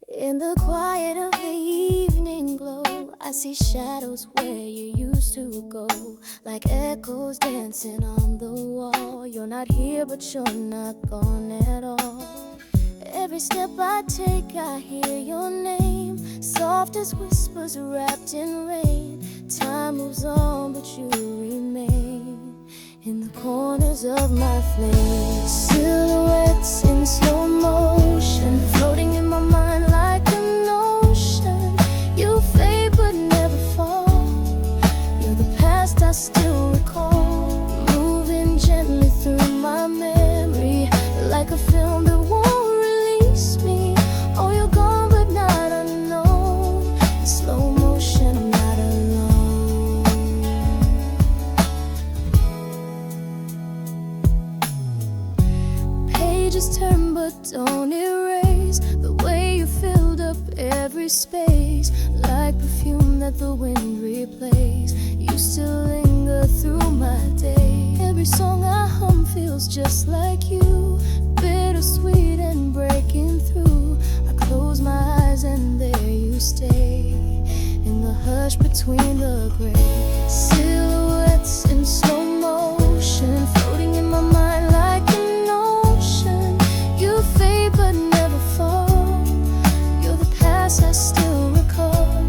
In the quiet of the evening glow, I see shadows where you used to go, like echoes dancing on the wall. You're not here, but you're not gone at all. Every step I take, I hear your name, soft as whispers wrapped in rain. Time moves on, but you remain in the corners of my flame. Silhouettes in slow motion, floating in my mind like an ocean. You fade but never fall. You're the past I still recall, moving gently through my memory, like a film that won't release me. Oh, you're gone but not unknown. In slow motion, I'm not alone. Pages turn but don't erase the way you filled up every space, like perfume that the wind replays. You still linger through my day. Every song I hum feels just like you, bittersweet and breaking through. I close my eyes and there you stay, in the hush between the gray. Silhouettes in slow motion, floating in my mind like an ocean. You fade but never fall. You're the past I still recall,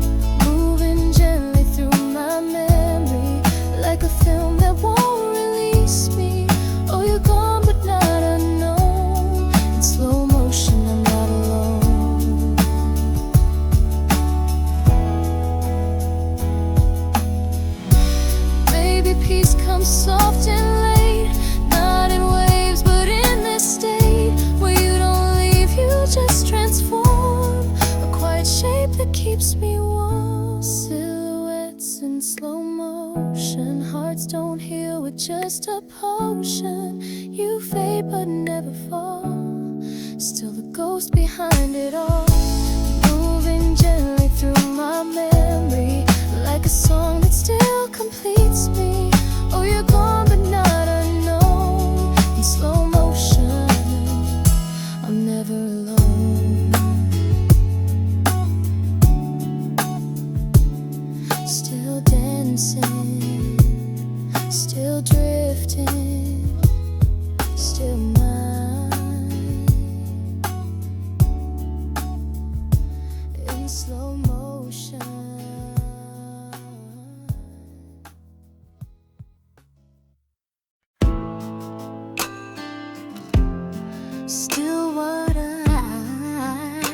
moving gently through my memory, like a film that won't release me. Oh, you're gone but not unknown. In slow motion, I'm not alone. Maybe peace comes soft and late, not in waves but in this state where you don't leave, you just transform, a quiet shape that keeps me warm. Silhouettes in slow motion, hearts don't heal with just a potion. You fade but never fall, still the ghost behind it all, moving gently through my memory, like a song that still completes me. Oh, you're gone but not unknown. In slow motion, I'm never alone. Still dancing, still drifting, still mine. In slow motion. Stillwater Eyes.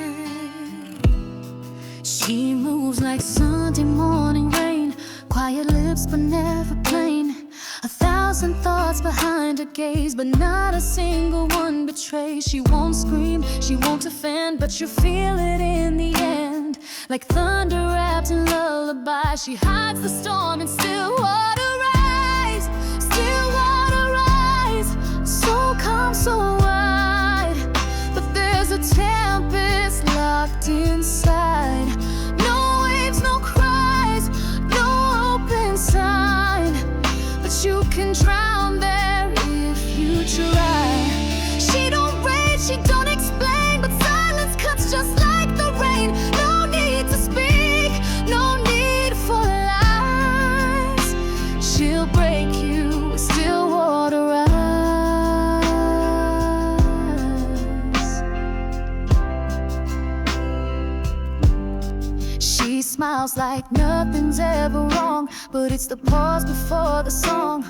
She moves like Sunday morning rain, quiet lips but never plain. 1,000 thoughts behind her gaze, but not a single one betrays. She won't scream, she won't offend, but you feel it in the end, like thunder wrapped in lullaby. She hides the storm in Stillwater Eyes. Stillwater Eyes, so calm, so wide, but there's a tempest locked inside. No waves, no cries, no open sign, but you can drown there if you try. She don't rage, she don't explain, but silence cuts just like the rain. No need to speak, no need for lies. She'll break you with Stillwater Eyes. She smiles like nothing's ever wrong, but it's the pause before the song,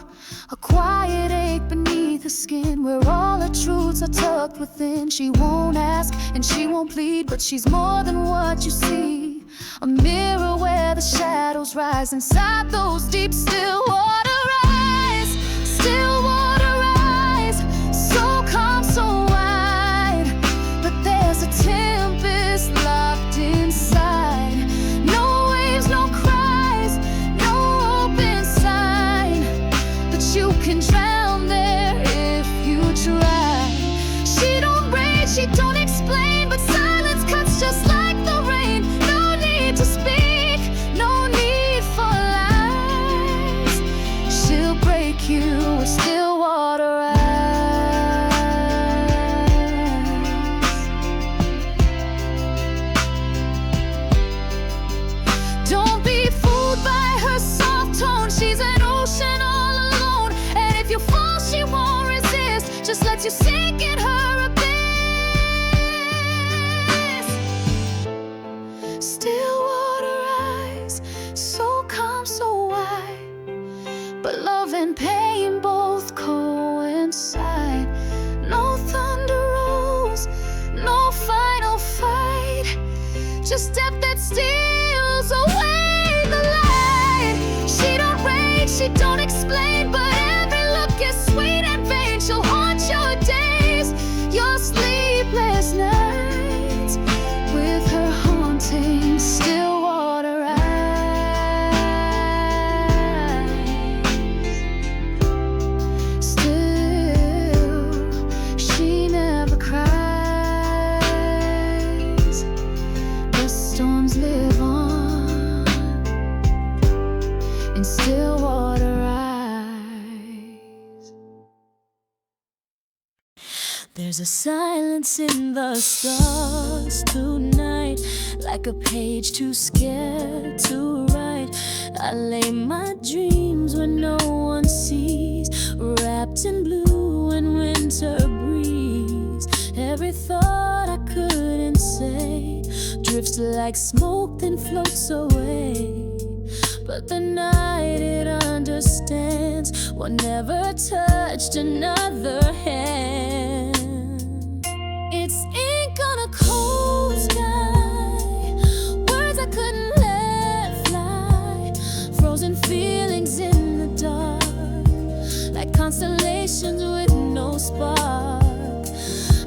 a quiet ache beneath the skin, where all her truths are tucked within. She won't ask and she won't plead, but she's more than what you see, a mirror where the shadows rise inside those deep Stillwater eyes. Stillwater eyes, so calm, so wide, but there's a tempest locked inside. No waves, no cries, no open sign, but you can drown there if you try. She don't rage, she don't explain, but silence cuts just like the rain. No need to speak, no need for lies. lets you sink in her abyss. Stillwater eyes, so calm, so wide, but love and pain both coincide. No thunder rolls, no final fight, just depth that steals away the light. She don't rage, she don't explain, but every look is sweet and vain. She'll haunt your days, your sleepless nights, with her haunting Stillwater eyes. Still, she never cries. The storms live on in Stillwater eyes. There's a silence in the stars tonight, like a page too scared to write. I lay my dreams where no one sees, wrapped in blue and winter breeze. Every thought I couldn't say drifts like smoke then floats away. But the night, it understands what never touched another hand. It's ink on a cold sky, words I couldn't let fly, frozen feelings in the dark, like constellations with no spark.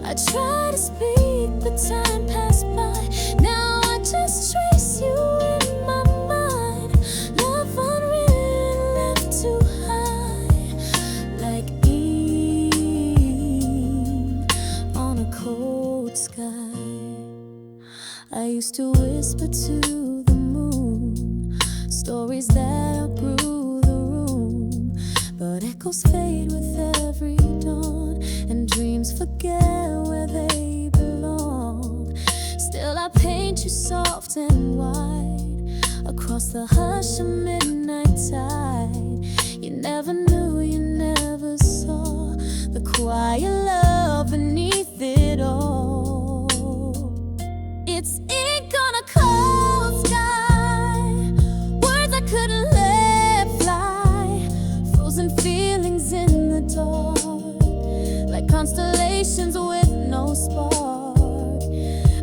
I try to speak, but time passed by. Now I just trace you in my mind, love unwritten, left too high, like ink on a cold sky. I used to whisper to the moon stories that outgrew the room, but echoes fade with every dawn, and dreams forget where they belong. Still I paint you soft and wide across the hush of midnight tide. You never knew, you never saw the quiet love beneath it all. It's ink on a cold sky, words I couldn't let fly, frozen feelings in the dark, like constellations with no spark.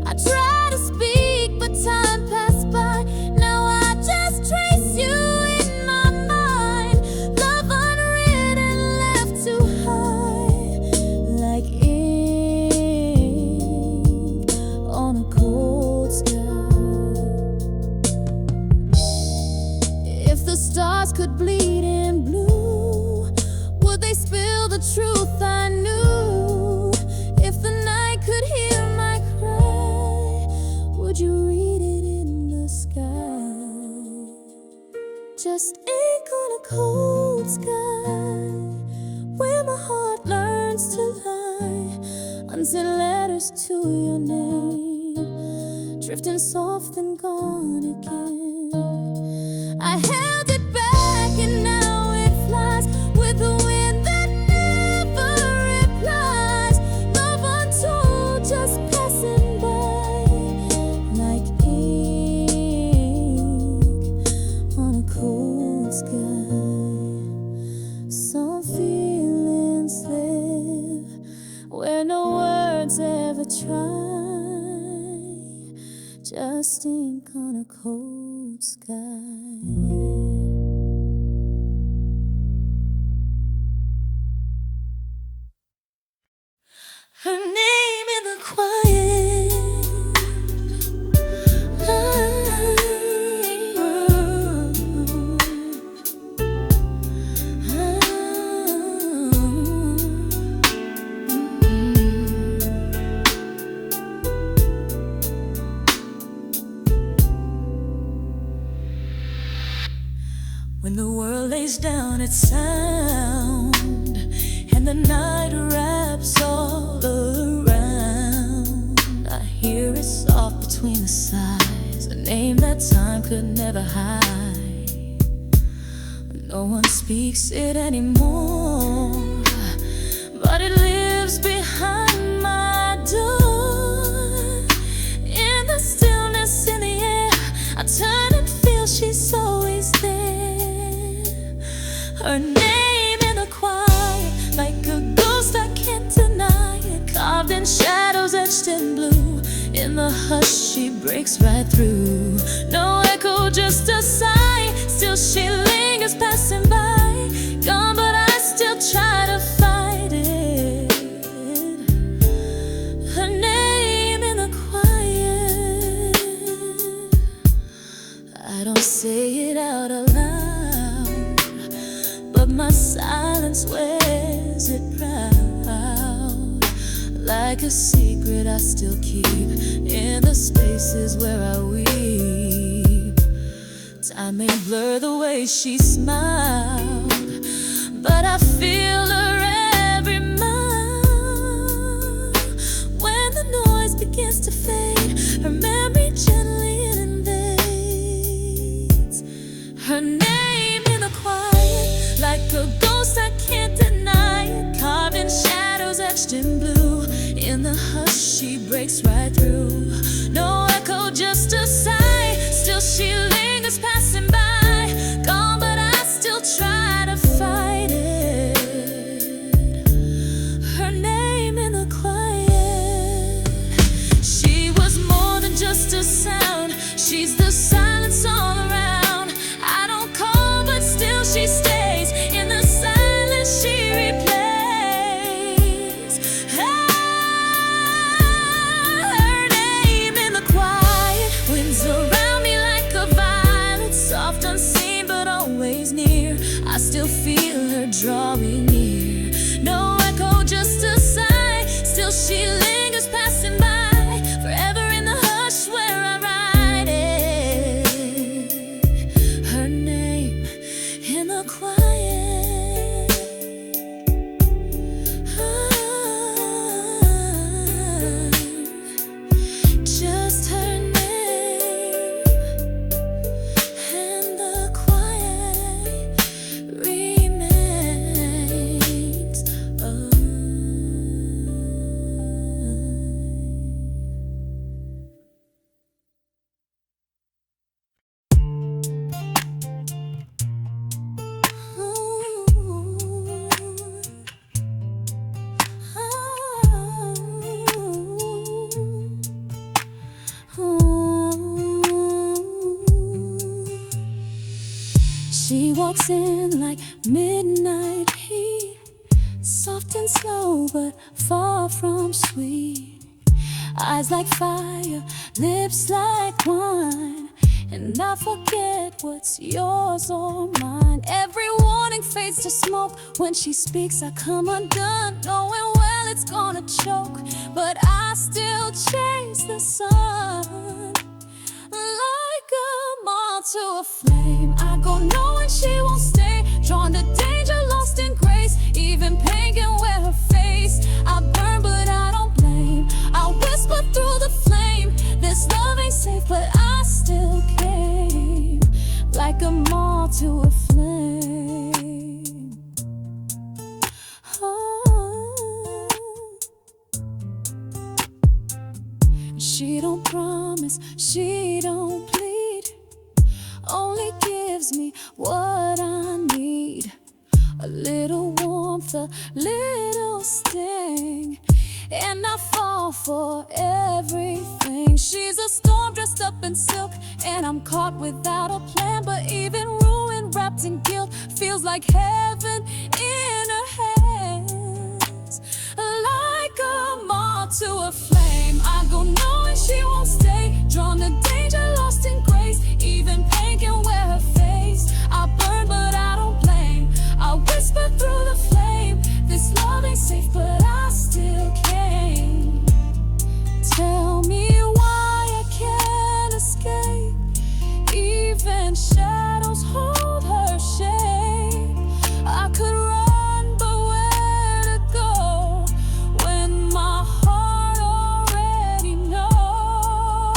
I try to speak, but time passed by. Now I just trace you in my mind, love unwritten, left too high, like ink on a cold sky. If the stars could bleed in blue, would they spill the truth I knew? If the night could hear my cry, would you read it in the sky? Just ink on a cold sky, where my heart learns to lie, unsent letters to your name, drifting soft and gone again. I held it back and now it flies with the wind that never replies. Love untold just passing by, like ink on a cold sky. Some feelings live where no words ever try, just ink on a cold sky. Her name in the quiet, when the world lays down its sound and the night wraps all around, I hear it soft between the sighs, a name that time could never hide. No one speaks it anymore, but it lives lives behind my door. In the stillness in the air, I turn and feel she's always there. Her name in the choir, like a ghost I can't deny it. Carved in shadows, etched in blue. In the hush she breaks right through. No echo, just a sigh. Still she lingers passing by. Gone, but I still try to fight it. Her name in the quiet. I don't say it out aloud, but my silence wears it proud. Like a secret I still keep in the spaces where I weep. Time may blur the way she smiled, but I feel her every mile. When the noise begins to fade, her memory gently invades. Her name in the quiet, like a ghost I can't deny it. Carved in shadows, etched in blue. In the hush she breaks right through. No echo, just a sigh. Still she lingers passing by. Gone, but I still try to fight it. Her name in the quiet. She was more than just a sound. She's the silence all around. I don't call, but still she stays. In the silence she replays. Her name in the quiet. Winds around me like a violet, soft, unseen, but always near. I still feel her drawing near. No echo, just a sigh. Still she lingers passing by. Forever in the hush where I write it. Her name in the quiet. Just her name and the quiet remains. She walks in like midnight heat, soft and slow but far from sweet. Eyes like fire, lips like wine, and I forget what's yours or mine. Every warning fades to smoke. When she speaks I come undone, knowing well it's gonna choke. But I still chase the sun. Like a moth to a flame, I go knowing she won't stay. Drawn to danger, lost in grace. Even pain can wear her face. I burn but I don't blame. I whisper through the flame. This love ain't safe, but I still came. Like a moth to a flame. Oh. She don't promise, she don't plead, only gives me what I need. A little warmth, a little sting, and I fall for everything. She's a storm dressed up in silk, and I'm caught without a plan. But even ruin wrapped in guilt feels like heaven in her hands. Like a moth to a flame, I go knowing she won't stay. Drawn to danger, lost in grace. Even pain can wear her face. I burn but I don't blame. I whisper through the flame. This love ain't safe, but I still came. Tell me why I can't escape. Even shadows hold her shape. I could run, but where to go when my heart already knows?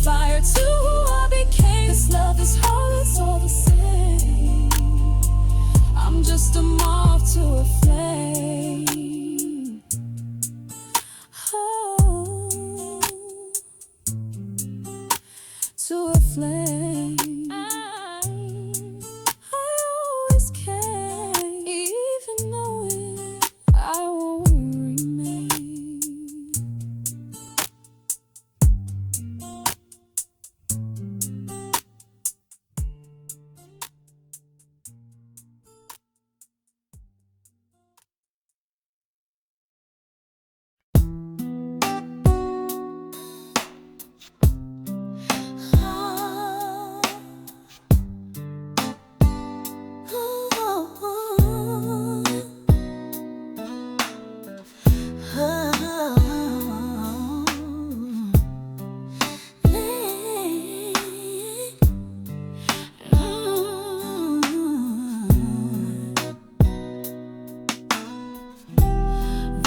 fire to who I became. This love is hard, it's all the same. I'm just a moth to a flame. Oh, to a flame. I always came, even knowing I won't remain.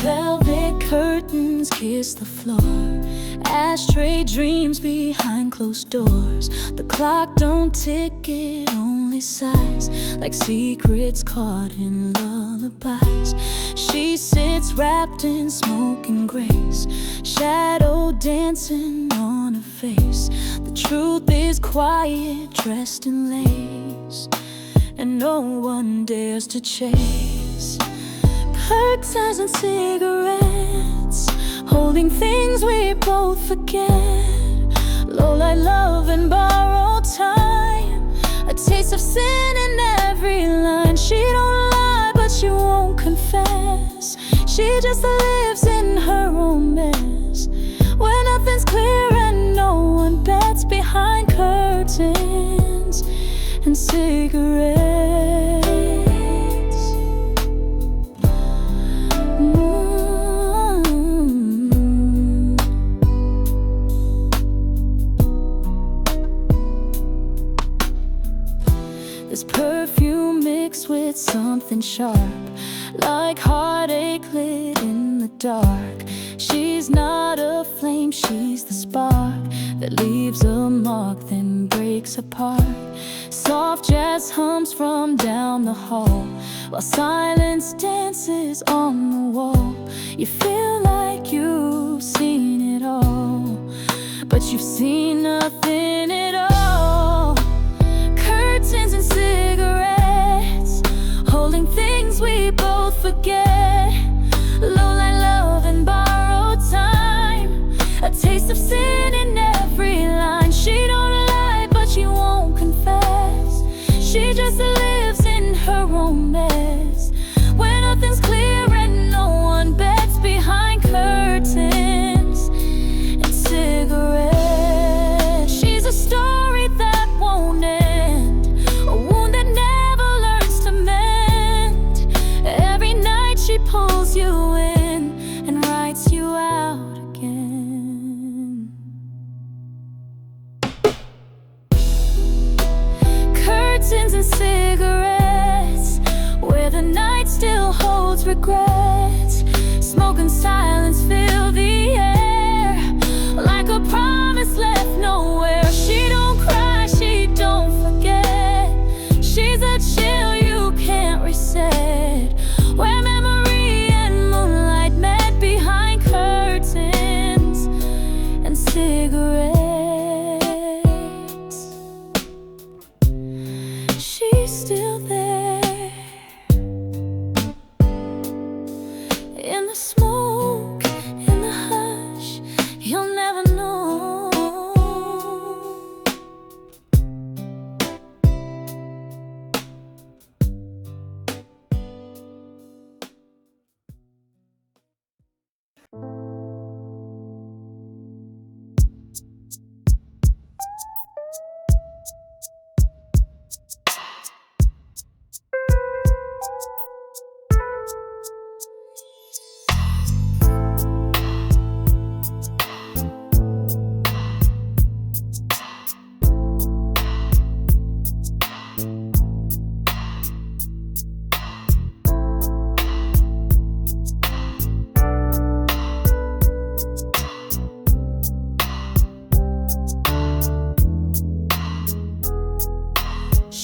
Velvet curtains kiss the floor, ashtray dreams behind closed doors. The clock don't tick, it only sighs, like secrets caught in lullabies. She sits wrapped in smoke and grace, shadow dancing on her face. The truth is quiet, dressed in lace, and no one dares to chase. Curtains and cigarettes, holding things we both forget. Low light love and borrowed time, a taste of sin in every line. She don't lie, but she won't confess. She just lives in her own mess, where nothing's clear and no one bets behind curtains and cigarettes. This perfume mixed with something sharp, like heartache lit in the dark. She's not a flame, she's the spark that leaves a mark then breaks apart. Soft jazz hums from down the hall, while silence dances on the wall. You feel like you've seen it all, but you've seen nothing at all. Curtains and cigarettes, holding things we both forget. Low light love and borrowed time, a taste of sin in every line. She don't lie, but she won't confess. She just lives in her own mess, where nothing's clear and no one bets behind curtains and cigarettes. She's a story that won't end, a wound that never learns to mend. Every night she pulls you in and writes you out again. Curtains and cigarettes, where the night still holds regrets. Smoke and silence fill the air, like a promise left nowhere. She don't cry, she don't forget. She's a chill you can't reset, where memory and moonlight met behind curtains and cigarettes. She's still there, in the smoke, in the hush. You'll never know.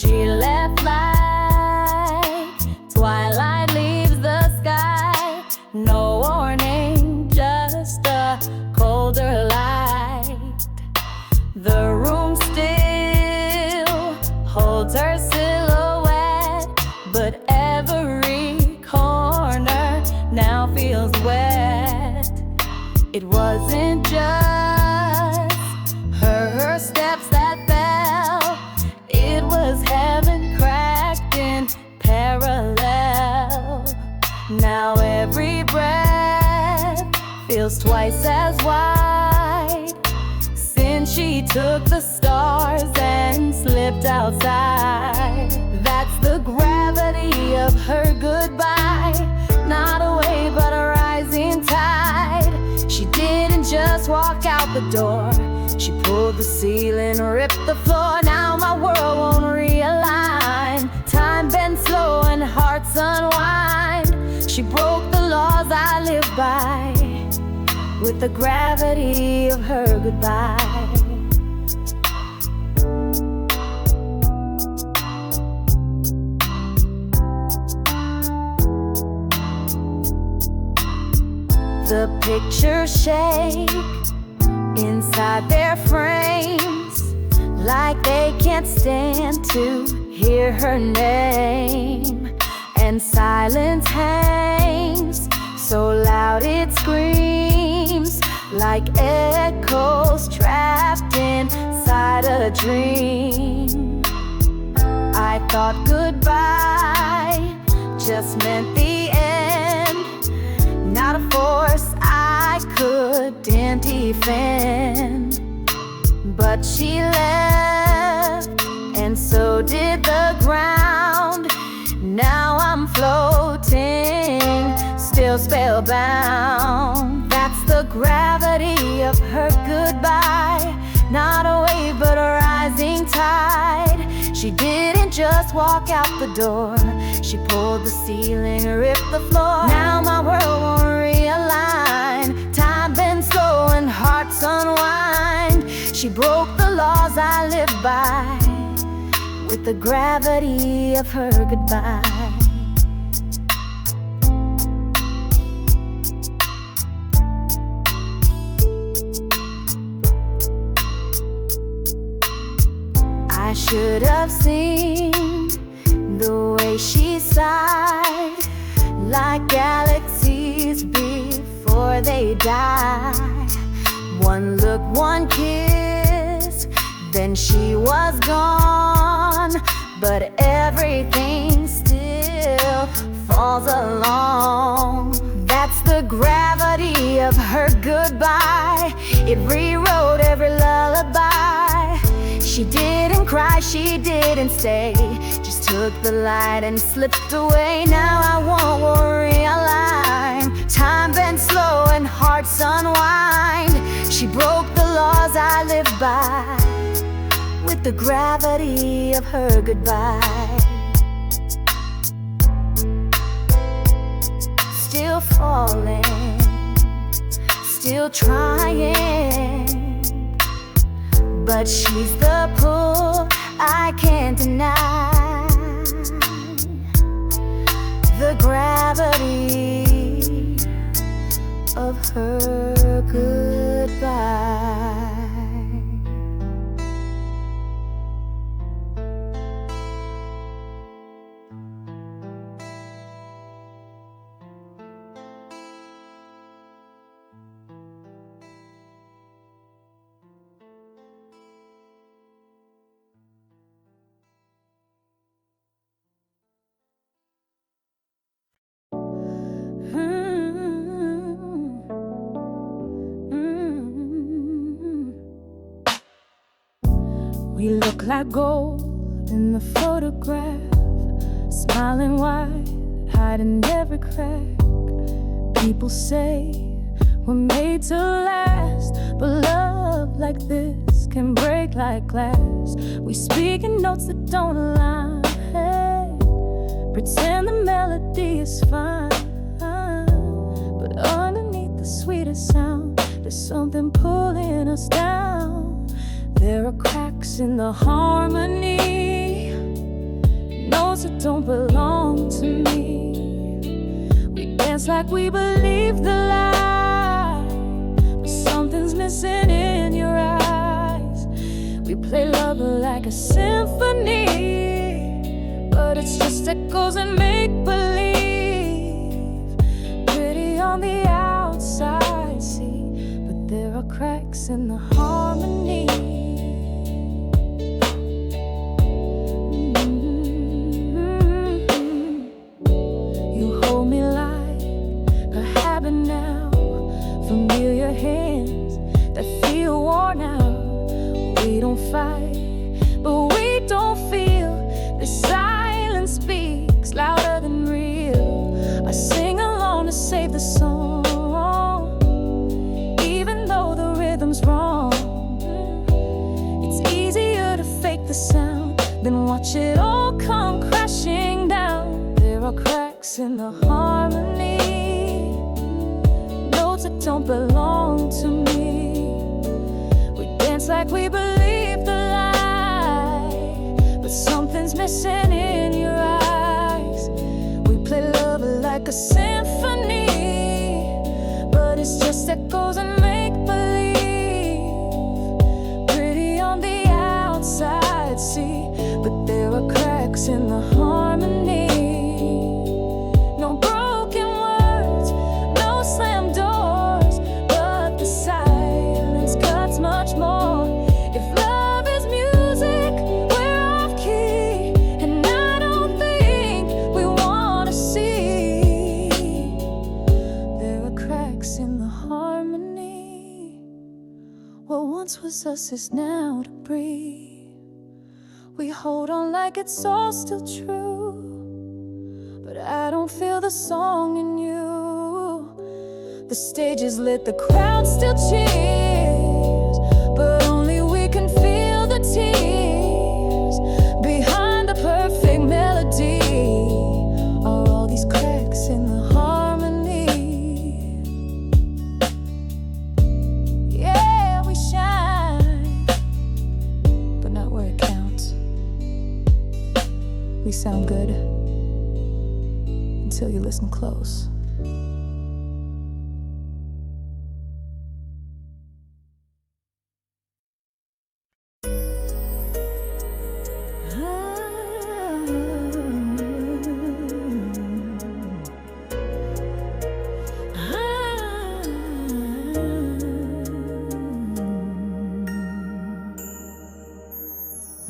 She left light, twilight leaves the sky. No warning, just a colder light. The room still holds her silhouette, but every corner now feels wet. It wasn't just her steps that fell, it was heaven cracked in parallel. Now every breath feels twice as wide, since she took the stars and slipped outside. That's the gravity of her goodbye, not a wave but a rising tide. She didn't just walk out the door, she pulled the ceiling, ripped the floor. Now my world won't realign, time bends slow and hearts unwind. She broke the laws I live by, with the gravity of her goodbye. The pictures shake inside their frames, like they can't stand to hear her name. And silence hangs so loud it screams, like echoes trapped inside a dream. I thought goodbye just meant the end, not a force I couldn't defend. But she left, and so did the ground. Now I'm floating, still spellbound. That's the gravity of her goodbye, not a wave but a rising tide. She didn't just walk out the door, she pulled the ceiling, ripped the floor. Now my world won't realign, time bends slow and hearts unwind. She broke the laws I live by, with the gravity of her goodbye. I should have seen the way she sighed, like galaxies before they die. One look, one kiss, then she was gone. But everything still falls along. That's the gravity of her goodbye, it rewrote every lullaby. She didn't cry, she didn't stay, just took the light and slipped away. Now I won't realign, time bends slow and hearts unwind. She broke the laws I live by, with the gravity of her goodbye. Still falling, still trying, but she's the pull I can't deny. The gravity of her goodbye. We look like gold in the photograph, smiling wide, hiding every crack. People say we're made to last, but love like this can break like glass. We speak in notes that don't align, pretend the melody is fine, but underneath the sweetest sound, there's something pulling us down. There are cracks in the harmony, notes that don't belong to me. We dance like we believe the lie, but something's missing in your eyes. We play love like a symphony, but it's just echoes and make-believe. Pretty on the outside, see, but there are cracks in the harmony. You hold me like a habit now, familiar hands that feel worn out. We don't fight, but we don't feel. The silence speaks louder than real. I sing along to save the song, even though the rhythm's wrong. It's easier to fake the sound than watch it all come crashing down. There are cracks in the harmony, notes that don't belong to me. We dance like we believe the lie, but something's missing in your eyes. We play love like a symphony, but it's just echoes and make-believe. Pretty on the outside, see, but there are cracks in the harmony. No broken words, no slam doors, but the silence cuts much more. If love is music, we're off key, and I don't think we wanna see. There are cracks in the harmony. What once was us is now debris. We hold on like it's all still true, but I don't feel the song in you. The stage is lit, the crowd still cheers, but only we can feel the tears behind the perfect melody. Are all these cracks in the harmony? Yeah, we shine, but not where it counts. We sound good until you listen close.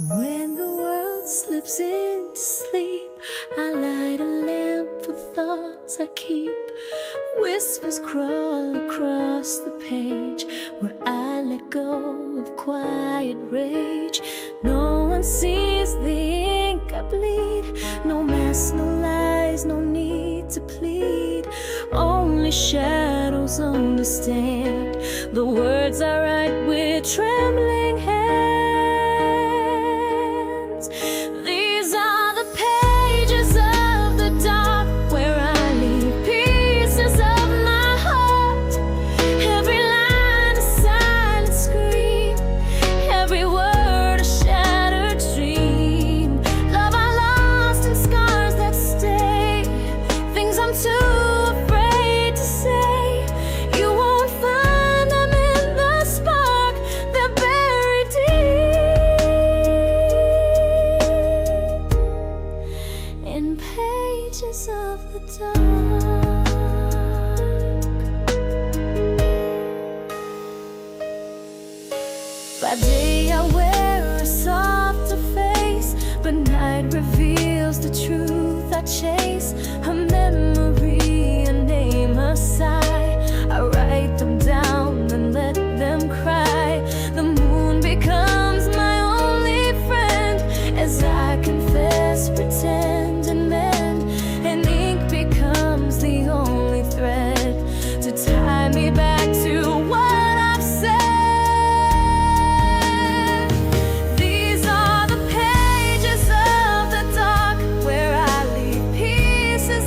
When the world slips into sleep, I light a lamp for thoughts I keep. Whispers crawl across the page where I let go of quiet rage. No one sees the ink I bleed. No mask, no lies, no need to plead. Only shadows understand the words I write with trembling hands. These are the pages of the dark where I leave pieces of my heart. Every line a silent scream, every word a shattered dream. Love I lost and scars that stay, things I'm too afraid to say. You won't find them in the spark, they're buried deep in pages of the dark. By day I wear a softer face, but night reveals the truth I chase. A memory, a name, a sigh. I write them down and let them cry. The moon becomes my only friend as I confess, pretend, and mend. And ink becomes the only thread to tie me back to what I've said. These are the pages of the dark where I leave pieces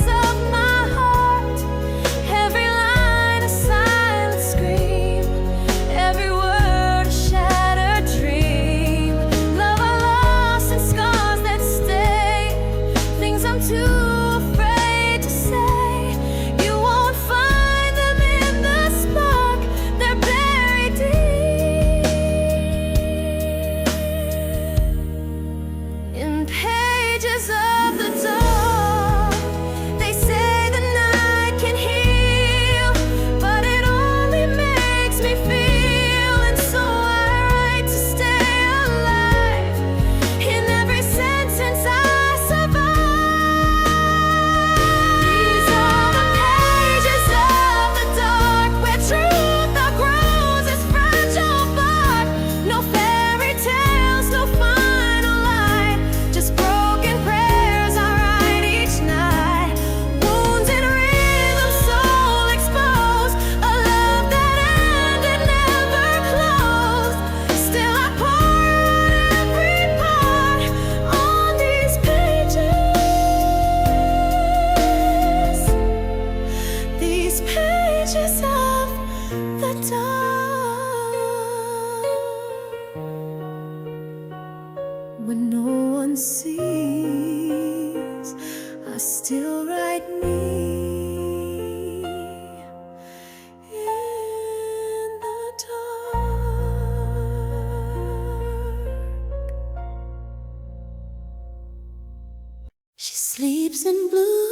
when no one sees, I still write me in the dark. She sleeps in blue.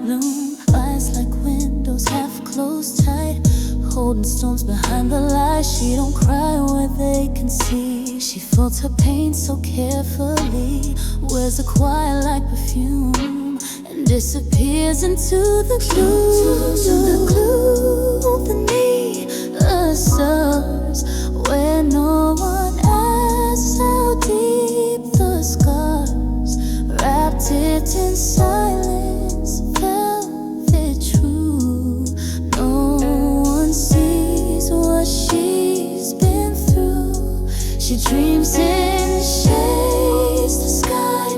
Bloom, eyes like windows half closed tight, holding stones behind the light. She don't cry where they can see. She folds her pain so carefully, wears a quiet like perfume, and disappears into the gloom beneath the stars, where no one asks how deep the scars, wrapped it in silence. She dreams in shades the sky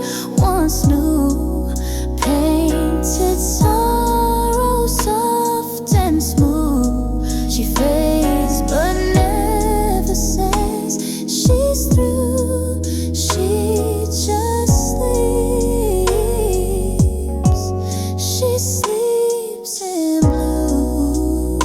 once knew, painted sorrow soft and smooth. She fades but never says she's through. She just sleeps. She sleeps in blue.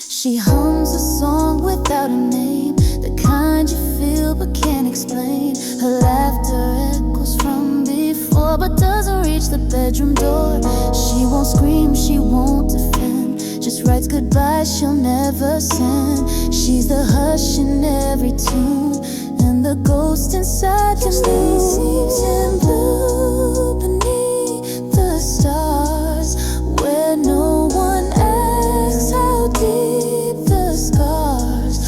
She hums a song without a name, the kind you feel but can't explain. Her laughter echoes from before but doesn't reach the bedroom door. She won't scream, she won't defend, just writes goodbye she'll never send. She's the hush in every tune, and the ghost inside the moon. Sleeps in blue beneath the stars, where no one asks how deep the scars,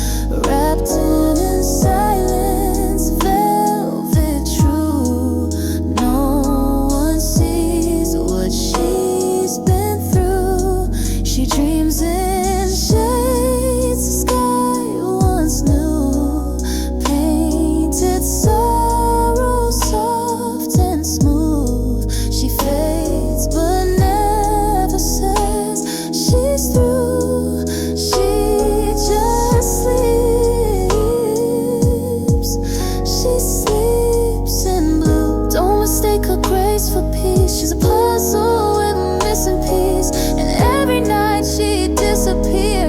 wrapped in silence, velvet true. No one sees what she's been through. She dreams in shades the sky once knew, painted sorrow soft and smooth. She fades but never says she's through. She just sleeps. She sleeps in blue. Don't mistake her grace for peace. She's a puzzle with a missing piece, and every night she disappears.